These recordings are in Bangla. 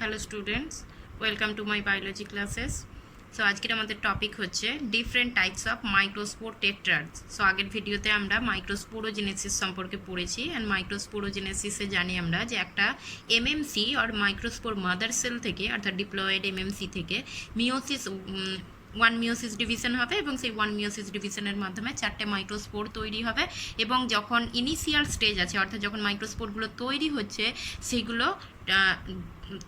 Hello students, welcome to my biology classes. So আজকের আমাদের টপিক হচ্ছে different types of microspore tetrads. So আগের ভিডিওতে আমরা মাইক্রোস্পোরোজেনেসিস সম্পর্কে পড়েছি, অ্যান্ড মাইক্রোস্পোরোজেনেসিসে জানি আমরা যে একটা এমএমসি আর মাইক্রোস্পোর মাদার সেল থেকে, অর্থাৎ ডিপ্লয়েড এমএমসি থেকে মিওসিস ওয়ান মিওসিস ডিভিশন হবে, এবং সেই ওয়ান মিওসিস ডিভিশনের মাধ্যমে 4টে মাইক্রোস্পোর তৈরি হবে। এবং যখন ইনিশিয়াল স্টেজ আছে, অর্থাৎ যখন মাইক্রোস্পোরগুলো তৈরি হচ্ছে, সেইগুলো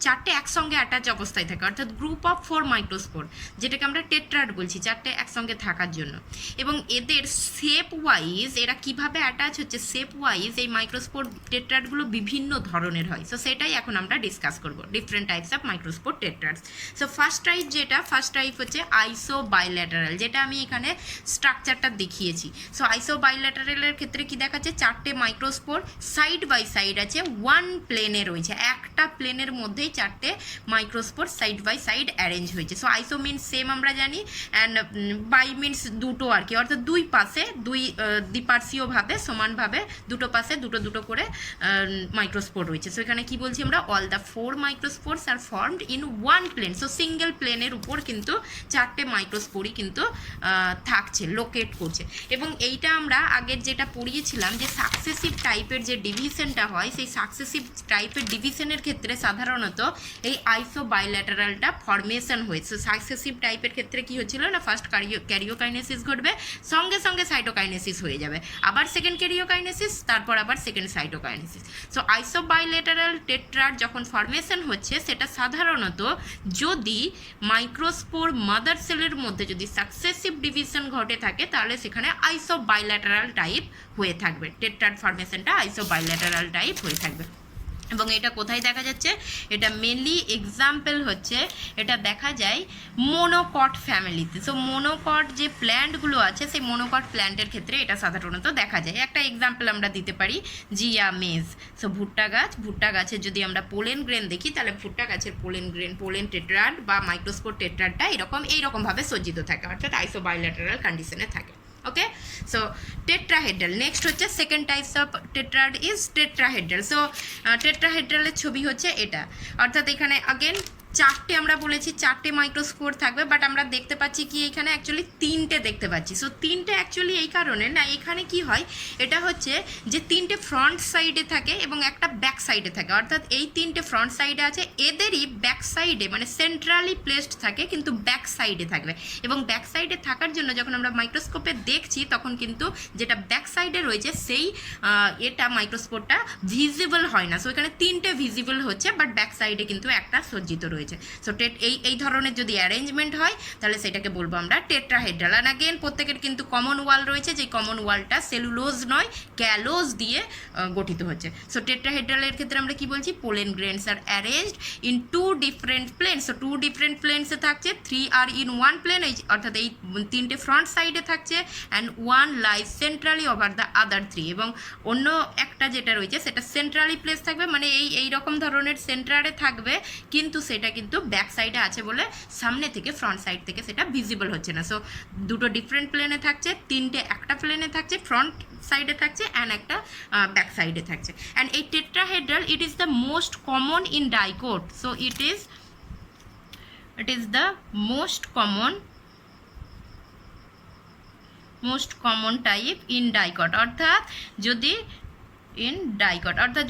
4টে একসঙ্গে অ্যাটাচ অবস্থায় থাকে, অর্থাৎ গ্রুপ অফ 4 মাইক্রোস্পোর, যেটাকে আমরা টেট্রাড বলছি, 4টে একসঙ্গে থাকার জন্য। এবং এদের শেপ ওয়াইজ এরা কিভাবে অ্যাটাচ হচ্ছে, শেপ ওয়াইজ এই মাইক্রোস্পোর টেট্রাডগুলো বিভিন্ন ধরনের হয়। সো সেটাই এখন আমরা ডিসকাস করব, different types of microspore tetrads. So first type হচ্ছে আইসো বাইল্যাটারাল, যেটা আমি এখানে স্ট্রাকচারটা দেখিয়েছি। সো আইসো বাইল্যাটারালের ক্ষেত্রে কি দেখাচ্ছে, 4টে মাইক্রোস্পোর সাইড বাই সাইড আছে, ওয়ান প্লেনে রয়েছে, একটা প্লেনের মধ্যেই 4টে microspore side by side arrange হয়েছে। সো আইসো মিনস সেম আমরা জানি, অ্যান্ড বাই মিনস দুটো আর কি, অর্থাৎ দুই পাশে দ্বিপার্শ্বীয়ভাবে সমানভাবে দুটো পাশে দুটো করে মাইক্রোস্পোর রয়েছে। সো এখানে কি বলছি আমরা, all the 4 microspores are formed in one plane. So single প্লেনের উপর কিন্তু 4টে মাইক্রোস্পোরই কিন্তু থাকছে, লোকেট করছে। এবং এইটা আমরা আগের যেটা পড়িয়েছিলাম যে সাকসেসিভ টাইপের যে ডিভিশনটা হয়, সেই সাকসেসিভ টাইপের ডিভিশনের ক্ষেত্রে সাধারণত এই আইসো বাইল্যাটারালটা ফরমেশন হয়েছে। সাকসেসিভ টাইপের ক্ষেত্রে কি হচ্ছিল না, ফার্স্ট ক্যারিওকাইনেসিস ঘটবে, সঙ্গে সঙ্গে সাইটোকাইনেসিস হয়ে যাবে, আবার সেকেন্ড ক্যারিওকাইনেসিস, তারপর আবার সেকেন্ড সাইটোকাইনেসিস। সো আইসো বাইল্যাটারাল টেট্রাড যখন ফরমেশন হচ্ছে, সেটা সাধারণত যদি মাইক্রোস্পোর মাদার সেলের মধ্যে যদি সাকসেসিভ ডিভিশন ঘটে থাকে, তাহলে সেখানে আইসো বাইল্যাটারাল টাইপ হয়ে থাকবে, টেট্রাড ফরমেশনটা আইসো বাইল্যাটারাল টাইপ হয়ে থাকবে। এবং এটা কোথায় দেখা যাচ্ছে, এটা মেনলি এক্সাম্পল হচ্ছে, এটা দেখা যায় মোনোকট ফ্যামিলিতে। সো মোনোকট যে প্ল্যান্টগুলো আছে, সেই মোনোকট প্ল্যান্টের ক্ষেত্রে এটা সাধারণত দেখা যায়। একটা এক্সাম্পল আমরা দিতে পারি, জিয়া মেজ। সো ভুট্টা গাছের যদি আমরা পোলেন গ্রেন দেখি, তাহলে ভুট্টা গাছের পোলেন টেট্রাড বা মাইক্রোস্পোর টেট্রাডটা এইরকমভাবে সজ্জিত থাকে, অর্থাৎ আইসো বাইল্যাটারাল কন্ডিশনে থাকে। Okay, so tetrahedral. নেক্সট হচ্ছে second types of tetrad is tetrahedral. So টেট্রাহেড্রালের ছবি হচ্ছে এটা, অর্থাৎ এখানে আগেন 4টে আমরা বলেছি, 4টে মাইক্রোস্পোর থাকবে, বাট আমরা দেখতে পাচ্ছি কি এখানে অ্যাকচুয়ালি 3টে দেখতে পাচ্ছি। সো 3টে অ্যাকচুয়ালি এই কারণে না, এখানে কি হয়, এটা হচ্ছে যে 3টে ফ্রন্ট সাইডে থাকে এবং একটা ব্যাক সাইডে থাকে, অর্থাৎ এই 3টে ফ্রন্ট সাইডে আছে, এদেরই ব্যাক সাইডে মানে সেন্ট্রালি প্লেসড থাকে, কিন্তু ব্যাক সাইডে থাকবে। এবং ব্যাক সাইডে থাকার জন্য যখন আমরা মাইক্রোস্কোপে দেখছি, তখন কিন্তু যেটা ব্যাক সাইডে রয়েছে সেই এটা মাইক্রোস্পোরটা ভিজিবল হয় না। সো এখানে 3টে ভিজিবল হচ্ছে, বাট ব্যাক সাইডে কিন্তু একটা সজ্জিত রয়েছে। সো এই ধরনের যদি অ্যারেঞ্জমেন্ট হয়, তাহলে সেটাকে বলবো আমরা টেট্রাহেড্রাল। অ্যান্ড আগেন প্রত্যেকের কিন্তু কমন ওয়াল রয়েছে, যে কমন ওয়ালটা সেলুলোজ নয়, ক্যালোজ দিয়ে গঠিত হচ্ছে। সো টেট্রাহেড্রালের ক্ষেত্রে আমরা কি বলছি, pollen grains are arranged in 2 different planes. So 2 different প্লেনসে থাকছে, 3 আর ইন 1 প্লেন, অর্থাৎ এই 3টে ফ্রন্ট সাইডে থাকছে, and 1 lies centrally over the other 3। এবং অন্য একটা যেটা রয়েছে সেটা সেন্ট্রালি প্লেস থাকবে, মানে এই রকম ধরনের সেন্টারে থাকবে, কিন্তু সেটা কিন্তু ব্যাক সাইডে আছে বলে সামনে থেকে ফ্রন্ট সাইড থেকে সেটা ভিজিবল হচ্ছে না। সো দুটো ডিফারেন্ট প্লেনে থাকছে, 3টে একটা প্লেনে থাকছে, ফ্রন্ট সাইডে থাকছে, অ্যান্ড একটা ব্যাক সাইডে থাকছে। অ্যান্ড এই tetrahedral it is the most common in dicot. So it is the most common type in dicot, অর্থাৎ যদি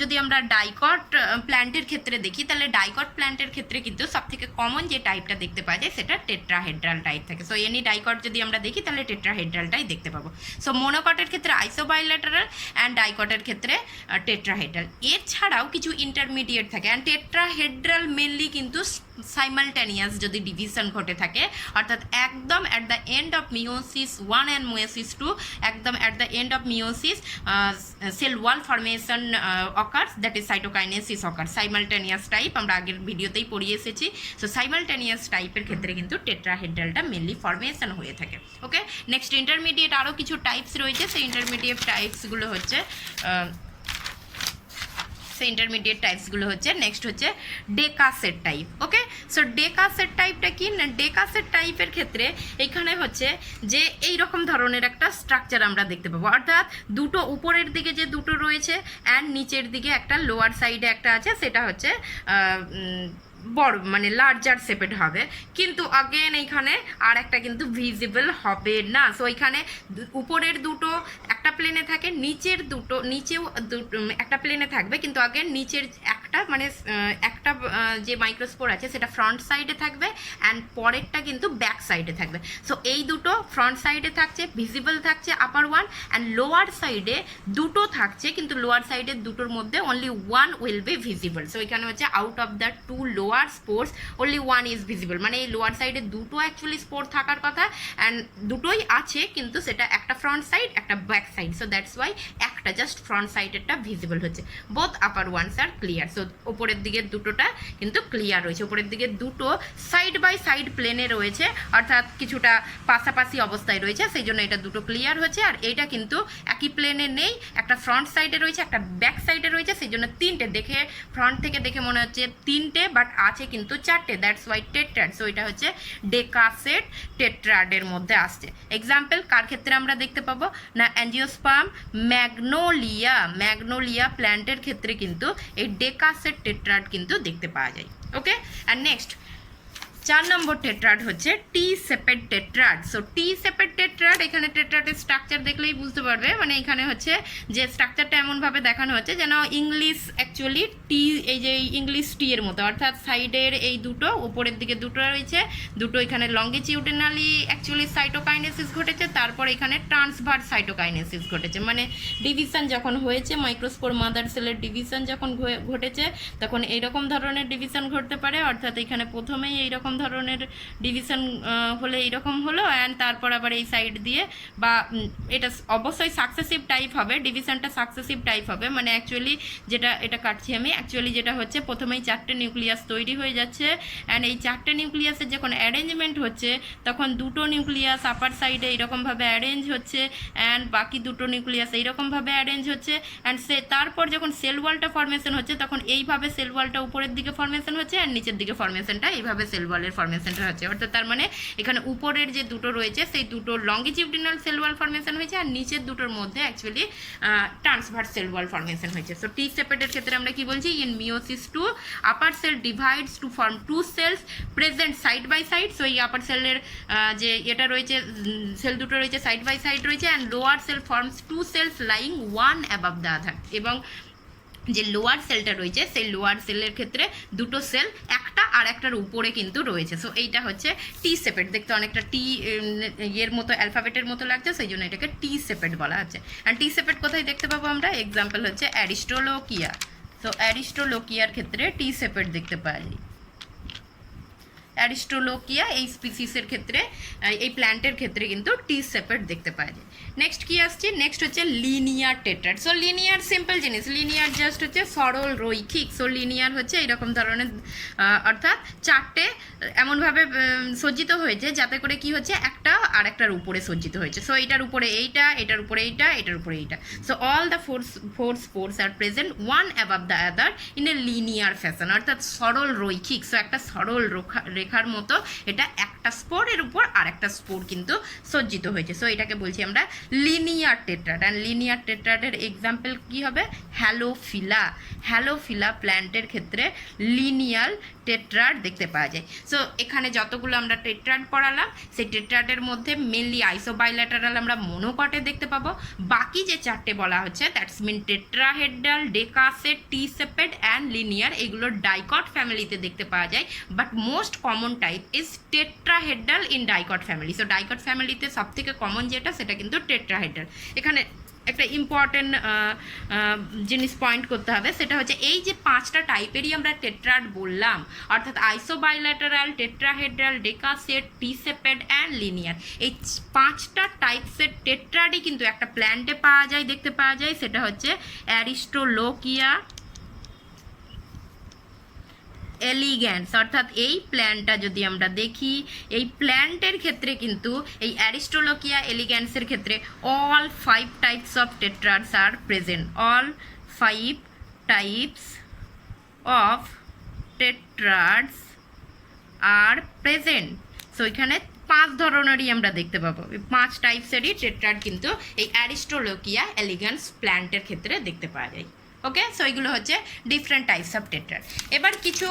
যদি আমরা ডাইকট প্ল্যান্টের ক্ষেত্রে দেখি, তাহলে ডাইকট প্ল্যান্টের ক্ষেত্রে কিন্তু সবথেকে কমন যে টাইপটা দেখতে পাওয়া যায়, সেটা টেট্রাহেড্রাল টাইপ থাকে। সো এনি ডাইকট যদি আমরা দেখি, তাহলে টেট্রাহেড্রালটাই দেখতে পাবো। সো মোনোকটের ক্ষেত্রে আইসো বাইল্যাটারাল, অ্যান্ড ডাইকটের ক্ষেত্রে টেট্রাহেড্রাল। এছাড়াও কিছু ইন্টারমিডিয়েট থাকে, অ্যান্ড টেট্রাহেড্রাল মেনলি কিন্তু সাইমালটেনিয়াস যদি ডিভিশন ঘটে থাকে, অর্থাৎ একদম at the end of meiosis 1 and meiosis 2, একদম at the end of meiosis cell wall formation occurs, that is cytokinesis occurs. Simultaneous type আমরা আগের ভিডিওতেই পড়িয়ে এসেছি। সো সাইমালটেনিয়াস টাইপের ক্ষেত্রে কিন্তু টেট্রাহেড্রালটা মেনলি ফরমেশন হয়ে থাকে। ওকে, নেক্সট ইন্টারমিডিয়েট আরও কিছু টাইপস রয়েছে। সেই ইন্টারমিডিয়েট টাইপসগুলো হচ্ছে নেক্সট হচ্ছে ডেকাসেট টাইপ। ওকে, সো ডেকাসেট টাইপটা কি না, ডেকাসেট টাইপের ক্ষেত্রে এখানে হচ্ছে যে এই রকম ধরনের একটা স্ট্রাকচার আমরা দেখতে পাবো, অর্থাৎ দুটো উপরের দিকে যে দুটো রয়েছে, অ্যান্ড নিচের দিকে একটা লোয়ার সাইডে একটা আছে, সেটা হচ্ছে বড় মানে লার্জার শেপেড হবে, কিন্তু আগেন এইখানে আর একটা কিন্তু ভিজিবল হবে না। সো এখানে উপরের দুটো একটা প্লেনে থাকে, নিচেও একটা প্লেনে থাকবে, কিন্তু আগেন নিচের একটা মানে একটা যে মাইক্রোস্পোর আছে সেটা ফ্রন্ট সাইডে থাকবে অ্যান্ড পরেরটা কিন্তু ব্যাক সাইডে থাকবে। সো এই দুটো ফ্রন্ট সাইডে থাকছে, ভিজিবল থাকছে আপার ওয়ান, অ্যান্ড লোয়ার সাইডে দুটো থাকছে, কিন্তু লোয়ার সাইডের দুটোর মধ্যে only one will be visible. So এখানে হচ্ছে out of the two lower spores only one is visible, মানে এই লোয়ার সাইডে দুটো অ্যাকচুয়ালি স্পোর থাকার কথা অ্যান্ড দুটোই আছে, কিন্তু সেটা একটা ফ্রন্ট সাইড একটা back side. So that's why একটা জাস্ট ফ্রন্ট সাইডেরটা ভিজিবল হচ্ছে। বোথ আপার ওয়ানস আর ক্লিয়ার। সো ওপরের দিকে দুটোটা কিন্তু ক্লিয়ার রয়েছে, ওপরের দিকে দুটো সাইড বাই সাইড প্লেনে রয়েছে, অর্থাৎ কিছুটা পাশাপাশি অবস্থায় রয়েছে, সেই জন্য এটা দুটো ক্লিয়ার হচ্ছে। আর এইটা কিন্তু একই প্লেনে নেই, একটা ফ্রন্ট সাইডে রয়েছে একটা ব্যাক সাইডে রয়েছে, সেই জন্য তিনটে, দেখে ফ্রন্ট থেকে দেখে মনে হচ্ছে তিনটে, বাট আছে কিন্তু চারটে, দ্যাটস ওয়াই টেট্রাড। সো এটা হচ্ছে ডেকাসেট টেট্রাডের মধ্যে আসছে। এক্সাম্পল কার ক্ষেত্রে আমরা দেখতে পাবো না, অ্যাঞ্জিওস্পার্ম ম্যাগনোলিয়া প্ল্যান্টের ক্ষেত্রে কিন্তু এই ডেকাসেট টেট্রাড কিন্তু দেখতে পাওয়া যায়। ওকে, আর নেক্সট 4 নম্বর টেট্রাড হচ্ছে টি সেপেড টেট্রাড। সো টি সেপেড টেট্রাড, এখানে টেট্রাডের স্ট্রাকচার দেখলেই বুঝতে পারবে, মানে এখানে হচ্ছে যে স্ট্রাকচারটা এমনভাবে দেখানো হচ্ছে যেন ইংলিশ অ্যাকচুয়ালি টি, এই যে ইংলিশ টি এর মতো, অর্থাৎ সাইডের এই দুটো, উপরের দিকে দুটো রয়েছে, দুটো এখানে লঙ্গিটিউডিনালি অ্যাকচুয়ালি সাইটোকাইনেসিস ঘটেছে, তারপর এখানে ট্রান্সভার্স সাইটোকাইনেসিস ঘটেছে, মানে ডিভিশন যখন হয়েছে, মাইক্রোস্পোর মাদার সেলের ডিভিশন যখন ঘটেছে তখন এইরকম ধরনের ডিভিশন ঘটতে পারে, অর্থাৎ এখানে প্রথমেই এইরকম ধরনের ডিভিশন হলে এইরকম হলো, অ্যান্ড তারপর আবার এই সাইড দিয়ে, বা এটা অবশ্যই সাকসেসিভ টাইপ হবে, ডিভিশনটা সাকসেসিভ টাইপ হবে, মানে অ্যাকচুয়ালি যেটা এটা কাটছি আমি, অ্যাকচুয়ালি যেটা হচ্ছে প্রথমেই 4টে নিউক্লিয়াস তৈরি হয়ে যাচ্ছে, অ্যান্ড এই 4টে নিউক্লিয়াসের যখন অ্যারেঞ্জমেন্ট হচ্ছে তখন দুটো নিউক্লিয়াস আপার সাইডে এইরকমভাবে অ্যারেঞ্জ হচ্ছে, অ্যান্ড বাকি দুটো নিউক্লিয়াস এইরকমভাবে অ্যারেঞ্জ হচ্ছে, অ্যান্ড তারপর যখন সেল ওয়ালটা ফর্মেশন হচ্ছে তখন এইভাবে সেল ওয়ালটা উপরের দিকে ফর্মেশন হচ্ছে, অ্যান্ড নিচের দিকে ফর্মেশনটা এইভাবে সেল ওয়ালের ফর্মেশনটা হচ্ছে, অর্থাৎ তার মানে এখানে উপরের যে দুটো রয়েছে সেই দুটো লঙ্গিটিউডিনাল সেল ওয়াল ফর্মেশন হয়েছে, আর নিচের দুটোর মধ্যে actually transverse cell wall formation হয়েছে। সো টি সেপারেটের ক্ষেত্রে আমরা কি বলছি, in meiosis two upper cell divides to form two cells present side by side. So এই আপার সেলের যে এটা রয়েছে, সেল দুটো রয়েছে সাইড বাই সাইড রয়েছে, and lower cell forms two cells lying one above the other. এবং যে লোয়ার সেলটা রয়েছে সেই লোয়ার সেলের ক্ষেত্রে দুটো সেল একটা আর একটার উপরে কিন্তু রয়েছে। সো এইটা হচ্ছে টি সেপেট, দেখতে অনেকটা টি এর মতো অ্যালফাবেটের মতো লাগছে, সেই জন্য এটাকে টি সেপেট বলা হচ্ছে। আর টি সেপেট কোথায় দেখতে পাবো আমরা, এক্সাম্পল হচ্ছে অ্যারিস্টোলোকিয়া। তো অ্যারিস্টোলোকিয়ার ক্ষেত্রে টি সেপেট দেখতে পাওয়া যায়। অ্যারিস্টোলোকিয়া এই স্পিসিসের ক্ষেত্রে, এই প্ল্যান্টের ক্ষেত্রে কিন্তু টি সেপারেট দেখতে পাওয়া যায়। নেক্সট কি আসছে, নেক্সট হচ্ছে linear tetrad. So linear simple জিনিস, লিনিয়ার জাস্ট হচ্ছে সরল রৈখিক। সো লিনিয়ার হচ্ছে এইরকম ধরনের, অর্থাৎ চারটে এমনভাবে সজ্জিত হয়েছে যাতে করে কি হচ্ছে একটা আর একটার উপরে সজ্জিত হয়েছে। সো এটার উপরে এইটা, এটার উপরে এইটা, এটার উপরে এইটা। So all the four spores are present one above the other in a linear fashion, অর্থাৎ সরল রৈখিক। সো একটা সরল রেখার মতো এটা একটা স্পোরের উপর আর একটা স্পোর কিন্তু সজ্জিত হয়েছে। সো এটাকে বলছি আমরা লিনিয়ার টেট্রাড। অ্যান্ড লিনিয়ার টেট্রাডের এক্সাম্পল কি হবে, হ্যালোফিলা প্ল্যান্টের ক্ষেত্রে লিনিয়ার টেট্রাড দেখতে পাওয়া যায়। সো এখানে যতগুলো আমরা টেট্রাড পড়ালাম সেই টেট্রাডের মধ্যে মেনলি আইসোবাইল্যাটারাল আমরা মনোকটে দেখতে পাবো, বাকি যে চারটে বলা হচ্ছে that's mean tetrahedral, decussate, T shaped and linear, এগুলো ডাইকট ফ্যামিলিতে দেখতে পাওয়া যায়, but most common type is tetrahedral in dicot family. So dicot ফ্যামিলিতে সব থেকে কমন যেটা সেটা কিন্তু টেট্রাহেড্রাল। এখানে একটা ইম্পর্টেন্ট জিনিস পয়েন্ট করতে হবে, সেটা হচ্ছে এই যে পাঁচটা টাইপেরই আমরা টেট্রাড বললাম, অর্থাৎ আইসোবাইল্যাটারাল, tetrahedral, decussate, T shaped and linear, এই পাঁচটা টাইপসের টেট্রাডই কিন্তু একটা প্ল্যান্টে পাওয়া যায়, দেখতে পাওয়া যায়, সেটা হচ্ছে অ্যারিস্টোলোকিয়া এলিগ্যান্স। অর্থাৎ এই প্ল্যান্টটা যদি আমরা দেখি, এই প্ল্যান্টের ক্ষেত্রে কিন্তু এই অ্যারিস্টোলোকিয়া এলিগ্যান্সের ক্ষেত্রে all 5 types of tetrads are present, all 5 types of tetrads are present. So এখানে 5 ধরনেরই আমরা দেখতে পাবো, 5 টাইপসেরই টেট্রাড কিন্তু এই অ্যারিস্টোলোকিয়া এলিগ্যান্স প্ল্যান্টের ক্ষেত্রে দেখতে পাওয়া যায়। ওকে, সো এগুলো হচ্ছে ডিফারেন্ট টাইপস অফ টেট্রাড। এবার কিছু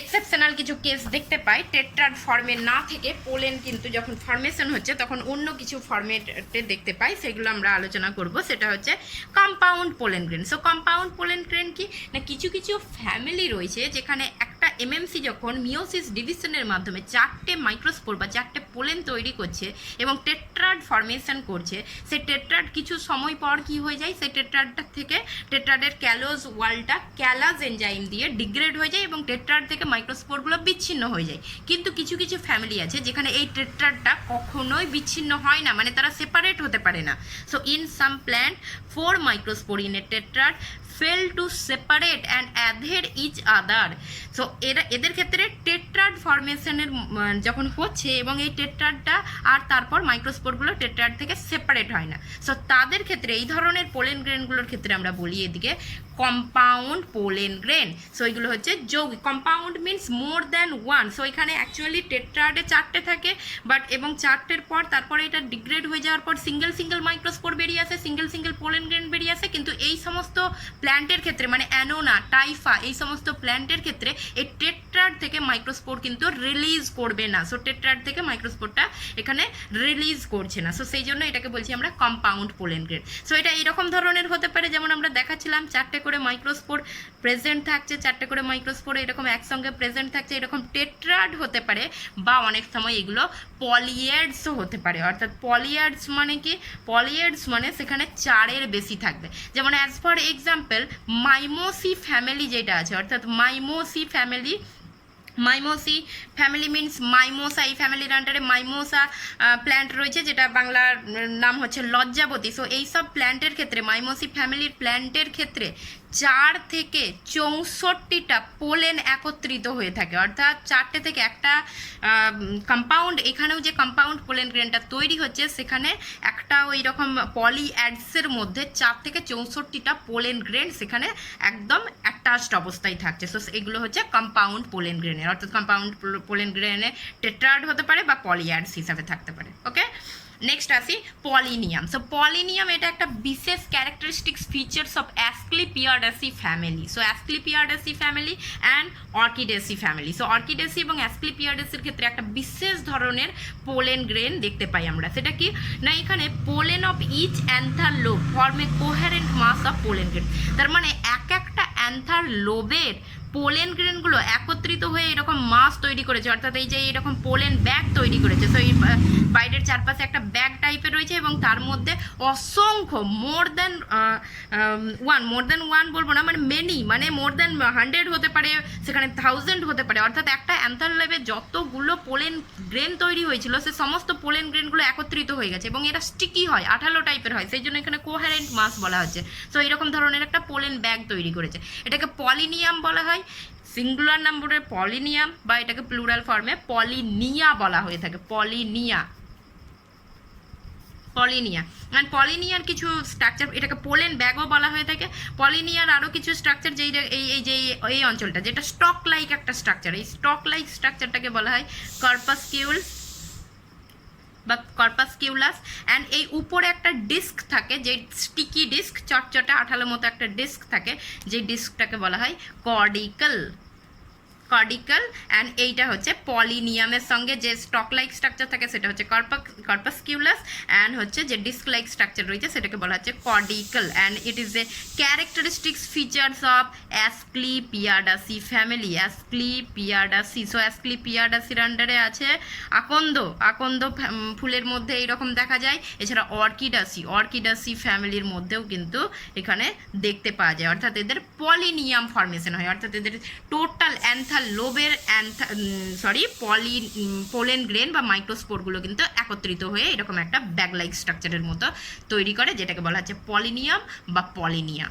এক্সেপশনাল কিছু কেস দেখতে পাই, টেট্রাড ফর্মে না থেকে পোলেন কিন্তু যখন ফর্মেশন হচ্ছে তখন অন্য কিছু ফর্মেটে দেখতে পাই, সেগুলো আমরা আলোচনা করব। সেটা হচ্ছে compound pollen grain. So compound pollen grain কি না, কিছু কিছু ফ্যামিলি রয়েছে যেখানে একটা এমএমসি যখন মিওসিস ডিভিশনের মাধ্যমে 4টে মাইক্রোস্পোর বা 4টে পোলেন তৈরি করছে এবং টেট্রাড ফর্মেশন করছে, সেই টেট্রাড কিছু সময় পর কি হয়ে যায়, সেই টেট্রাডটা থেকে টেট্রাডের ক্যালোজ ওয়ালটা ক্যালাজ এনজাইম দিয়ে ডিগ্রেড হয়ে যায় এবং টেট্রাড থেকে মাইক্রোস্পোরগুলো বিচ্ছিন্ন হয়ে যায়। কিন্তু কিছু কিছু ফ্যামিলি আছে যেখানে এই টেট্রাডটা কখনোই বিচ্ছিন্ন হয় না, মানে তারা সেপারেট হতে পারে না। So in some plant 4 microspore in a tetrad fail to separate and adhere each other. So এদের ক্ষেত্রে টেট্রাড ফর্মেশনের যখন হচ্ছে এবং এই টেট্রাডটা আর তারপর মাইক্রোস্পোরগুলো টেট্রাড থেকে সেপারেট হয় না, সো তাদের ক্ষেত্রে এই ধরনের পোলেন গ্রেনগুলোর ক্ষেত্রে আমরা বলি এদিকে কম্পাউন্ড পোলেন গ্রেন। সো এগুলো হচ্ছে যৌগিক। Compound means more than one. So এখানে অ্যাকচুয়ালি টেট্রাডে 4টে থাকে, বাট এবং 4টের পর তারপরে এটা ডিগ্রেড হয়ে যাওয়ার পর সিঙ্গেল সিঙ্গেল মাইক্রোস্পোর বেরিয়ে আসে, সিঙ্গেল সিঙ্গেল পোলেন গ্রেন বেরিয়ে আসে। কিন্তু এই সমস্ত প্ল্যান্টের ক্ষেত্রে মানে অ্যানোনা, টাইফা, এই সমস্ত প্ল্যান্টের ক্ষেত্রে এই টেট্রাড থেকে মাইক্রোস্পোর কিন্তু রিলিজ করবে না। সো টেট্রাড থেকে মাইক্রোস্পোরটা এখানে রিলিজ করছে না, সো সেই জন্য এটাকে বলছি আমরা কম্পাউন্ড পোলেন গ্রেন। সো এটা এরকম ধরনের হতে পারে, যেমন আমরা দেখাচ্ছিলাম 4টে করে মাইক্রোস্পোর প্রেজেন্ট থাকছে, 4টে করে মাইক্রোস্পোর এরকম একসঙ্গে প্রেজেন্ট থাকছে, এরকম টেট্রাড হতে পারে। বা অনেক সময় এগুলো পলিয়েডসও হতে পারে। অর্থাৎ পলিয়েডস মানে কি, পলিয়েডস মানে সেখানে 4-এর বেশি থাকবে। যেমন অ্যাজ ফর এক্সাম্পল মাইমোসি ফ্যামিলি যেটা আছে, অর্থাৎ মাইমোসি ফ্যামিলি মিনস মাইমোসা, এই ফ্যামিলির আন্ডারে মাইমোসা প্ল্যান্ট রয়েছে, যেটা বাংলার নাম হচ্ছে লজ্জাবতী। সো এইসব প্ল্যান্টের ক্ষেত্রে, মাইমোসি ফ্যামিলির প্ল্যান্টের ক্ষেত্রে 4 থেকে 64টা পোলেন একত্রিত হয়ে থাকে। অর্থাৎ 4টে থেকে একটা কম্পাউন্ড, এখানেও যে কম্পাউন্ড পোলেন গ্রেনটা তৈরি হচ্ছে সেখানে একটা ওই রকম পলিঅ্যাডসের মধ্যে 4 থেকে 64টা পোলেন গ্রেন সেখানে একদম অ্যাটাচড অবস্থায় থাকছে। সো এগুলো হচ্ছে কম্পাউন্ড পোলেন গ্রেনের। অর্থাৎ কম্পাউন্ড পোলেন গ্রেনে টেট্রাড হতে পারে বা পলিঅ্যাডস হিসাবে থাকতে পারে। ওকে, নেক্সট আসি পলিনিয়াম। সো পলিনিয়াম এটা একটা বিশেষ characteristics features of Asclepiadaceae family. So Asclepiadaceae family and Orchidaceae family. So Orchidaceae এবং অ্যাসক্লিপিয়াডাসির ক্ষেত্রে একটা বিশেষ ধরনের পোলেন গ্রেন দেখতে পাই আমরা। সেটা কি না, এখানে pollen of each anther lobe form a coherent mass of pollen grain. তার মানে একটা অ্যান্থার লোবের পোলেন গ্রেনগুলো একত্রিত হয়ে এরকম মাস তৈরি করেছে, অর্থাৎ এই যে এরকম পোলেন ব্যাগ তৈরি করেছে। সো এই বাইরের চারপাশে একটা ব্যাগ টাইপের রয়েছে এবং তার মধ্যে অসংখ্য মোর দেন ওয়ান বলবো না, মানে মেনি, মানে মোর দেন 100 হতে পারে, সেখানে 1000 হতে পারে। অর্থাৎ একটা অ্যান্থার লেভে যতগুলো পোলেন গ্রেন তৈরি হয়েছিল সে সমস্ত পোলেন গ্রেনগুলো একত্রিত হয়ে গেছে এবং এরা স্টিকি হয়, আঠালো টাইপের হয়, সেই জন্য এখানে কোহারেন্ট মাস বলা হচ্ছে। সো এরকম ধরনের একটা পোলেন ব্যাগ তৈরি করেছে, এটাকে পলিনিয়াম বলা হয়। সিঙ্গুলার নাম্বারে পলিনিয়াম বা এটাকে প্লুরাল ফর্মে পলিনিয়া বলা হয়ে থাকে। পলিনিয়া অ্যান্ড পলিনিয়ার কিছু স্ট্রাকচার, এটাকে পোলেন ব্যাগও বলা হয়ে থাকে। পলিনিয়ার আরও কিছু স্ট্রাকচার, যেই এই অঞ্চলটা যেটা স্টক লাইক একটা স্ট্রাকচার, এই স্টক লাইক স্ট্রাকচারটাকে বলা হয় কর্পাসকিউল বা কর্পাসকিউলাস। অ্যান্ড এই উপরে একটা ডিস্ক থাকে, যে স্টিকি ডিস্ক, চটচটে আঠালো মতো একটা ডিস্ক থাকে, যে ডিস্কটাকে বলা হয় কর্ডিকল। অ্যান্ড এইটা হচ্ছে পলিনিয়ামের সঙ্গে যে স্টক লাইক স্ট্রাকচার থাকে সেটা হচ্ছে কর্পাসকিউলাস, অ্যান্ড হচ্ছে যে ডিস্ক লাইক স্ট্রাকচার রয়েছে সেটাকে বলা হচ্ছে caudicle. And it is a characteristics features of Asclepiadaceae family. Asclepiadaceae, so অ্যাসক্লিপিয়াডাসির আন্ডারে আছে আকন্দ ফুলের মধ্যে এইরকম দেখা যায়। এছাড়া অর্কিডাসি ফ্যামিলির মধ্যেও কিন্তু এখানে দেখতে পাওয়া যায়। অর্থাৎ এদের পলিনিয়াম ফর্মেশন হয়, অর্থাৎ এদের টোটাল লোবের পোলেন গ্রেন বা মাইক্রোস্পোরগুলো কিন্তু একত্রিত হয়ে এরকম একটা ব্যাগ লাইক স্ট্রাকচারের মতো তৈরি করে, যেটাকে বলা হচ্ছে পলিনিয়াম বা পলিনিয়া।